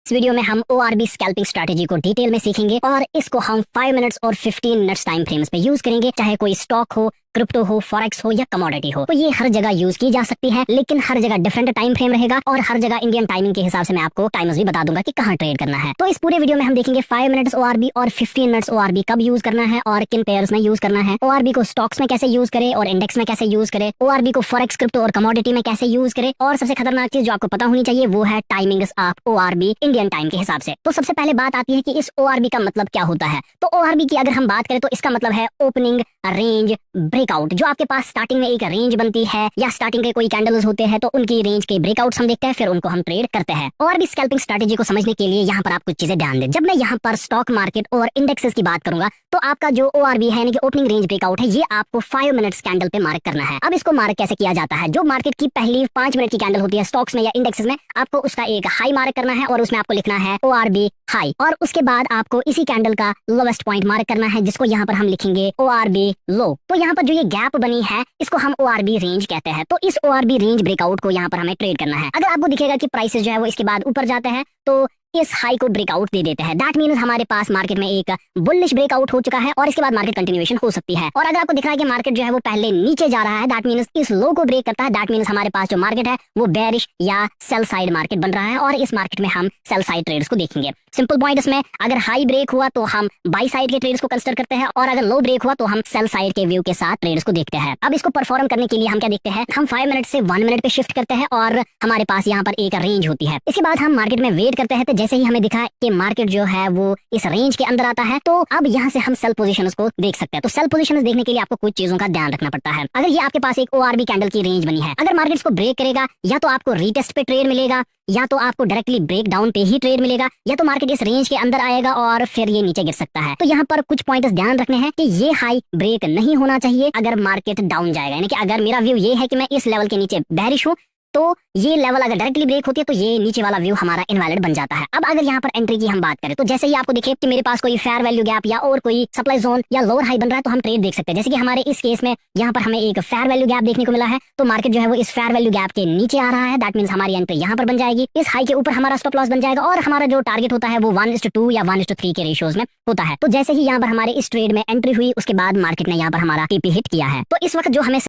इस वीडियो में हम ORB स्कैल्पिंग स्ट्रैटेजी को डिटेल में सीखेंगे और इसको हम 5 मिनट्स और 15 मिनट्स टाइम फ्रेम्स पे यूज करेंगे, चाहे कोई स्टॉक हो, क्रिप्टो हो, फॉरेक्स हो या कमोडिटी हो। तो ये हर जगह यूज की जा सकती है, लेकिन हर जगह डिफरेंट टाइम फ्रेम रहेगा और हर जगह इंडियन टाइमिंग के हिसाब से मैं आपको टाइमर्स भी बता दूंगा कि कहाँ ट्रेड करना है। तो इस पूरे वीडियो में हम देखेंगे 5 मिनट्स ORB और 15 मिनट्स ORB कब यूज करना है और किन पेयर्स में यूज करना है, ORB को स्टॉक्स में कैसे यूज करे और इंडेक्स में कैसे यूज करे, ORB को फॉरेक्स, क्रिप्टो और कमोडिटी में कैसे यूज करे, और सबसे खतरनाक चीज जो आपको पता होनी चाहिए वो है timings of ORB Indian time के हिसाब से। तो सबसे पहले बात आती है कि इस ORB का मतलब क्या होता है। तो ORB की अगर हम बात करें तो इसका मतलब है ओपनिंग रेंज ब्रेकआउट। जो आपके पास स्टार्टिंग में एक रेंज बनती है या स्टार्टिंग के कोई कैंडल्स होते हैं तो उनकी रेंज के ब्रेकआउट्स हम देखते हैं, फिर उनको हम ट्रेड करते हैं। ORB स्कैल्पिंग स्ट्रैटेजी को समझने के लिए यहाँ पर आप कुछ चीजें ध्यान दें। जब मैं यहाँ पर स्टॉक मार्केट और इंडेक्सेस की बात करूंगा तो आपका जो ORB है यानी कि ओपनिंग रेंज ब्रेकआउट है, ये आपको 5 मिनट्स कैंडल पे मार्क करना है। अब इसको मार्क कैसे किया जाता है? जो मार्केट की पहली 5 मिनट की कैंडल होती है स्टॉक्स में या इंडेक्सेस में, आपको उसका एक हाई मार्क करना है और उसमें आपको लिखना है ORB हाई, और उसके बाद आपको इसी कैंडल का लोवेस्ट पॉइंट मार्क करना है जिसको यहाँ पर हम लिखेंगे ORB लो। तो यहाँ पर जो ये गैप बनी है इसको हम ORB रेंज कहते हैं। तो इस ORB रेंज ब्रेकआउट को यहाँ पर हमें ट्रेड करना है। अगर आपको दिखेगा कि प्राइसेस जो है वो इसके बाद ऊपर जाते हैं तो इस हाई को ब्रेकआउट दे देते हैं। दैट मीन्स हमारे पास मार्केट में एक बुलिश ब्रेकआउट हो चुका है और इसके बाद मार्केट कंटिन्यूएशन हो सकती है। और अगर आपको दिख रहा है कि मार्केट जो है वो पहले नीचे जा रहा है, दैट मीन्स इस लो को ब्रेक करता है, दैट मीन्स हमारे पास जो मार्केट है वो बेरिश या सेल साइड मार्केट बन रहा है और इस मार्केट में हम सेल साइड ट्रेड्स को देखेंगे। सिंपल पॉइंट इसमें, अगर हाई ब्रेक हुआ तो हम बाई साइड के ट्रेड्स को कंसीडर करते हैं और अगर लो ब्रेक हुआ तो हम सेल साइड के व्यू के साथ ट्रेड्स को देखते हैं। अब इसको परफॉर्म करने के लिए हम क्या देखते हैं, हम 5 मिनट से 1 मिनट पे शिफ्ट करते हैं और हमारे पास यहाँ पर एक रेंज होती है। इसके बाद हम मार्केट में वेट करते हैं। तो जैसे ही हमें दिखा कि मार्केट जो है वो इस रेंज के अंदर आता है तो अब यहाँ से हम सेल पोजीशंस को देख सकते हैं। तो सेल पोजीशंस देखने के लिए आपको कुछ चीजों का ध्यान रखना पड़ता है। अगर ये आपके पास एक ORB कैंडल की रेंज बनी है, अगर मार्केट इसको ब्रेक करेगा या तो आपको रीटेस्ट पे ट्रेड मिलेगा या तो आपको डायरेक्टली ब्रेक डाउन पे ही ट्रेड मिलेगा या तो मार्केट इस रेंज के अंदर आएगा और फिर ये नीचे गिर सकता है। तो यहाँ पर कुछ पॉइंट्स ध्यान रखने हैं कि ये हाई ब्रेक नहीं होना चाहिए अगर मार्केट डाउन जाएगा। यानी कि अगर मेरा व्यू ये है कि मैं इस लेवल के नीचे बेरिश हूँ तो ये लेवल अगर डायरेक्टली ब्रेक होती है तो ये नीचे वाला व्यू हमारा इनवैलिड बन जाता है। अब अगर यहाँ पर एंट्री की हम बात करें तो जैसे ही आपको दिखे कि मेरे पास कोई फेयर वैल्यू गैप या और कोई सप्लाई जोन या लोअर हाई बन रहा है तो हम ट्रेड देख सकते हैं। जैसे कि हमारे इस केस में यहाँ पर हमें एक फेयर वैल्यू गैप देखने को मिला है, तो मार्केट जो है वो इस फेयर वैल्यू गैप के नीचे आ रहा है। दैट मीन्स हमारी एंट्री यहाँ पर बन जाएगी, इस हाई के ऊपर हमारा स्टॉप लॉस बन जाएगा और हमारा जो टारगेट होता है वो 1:2 या 1:3 के रेशियोज में होता है। तो जैसे ही यहाँ पर हमारे इस ट्रेड में एंट्री हुई उसके बाद मार्केट ने यहाँ पर हमारा TP हिट किया है। तो इस वक्त जो हमें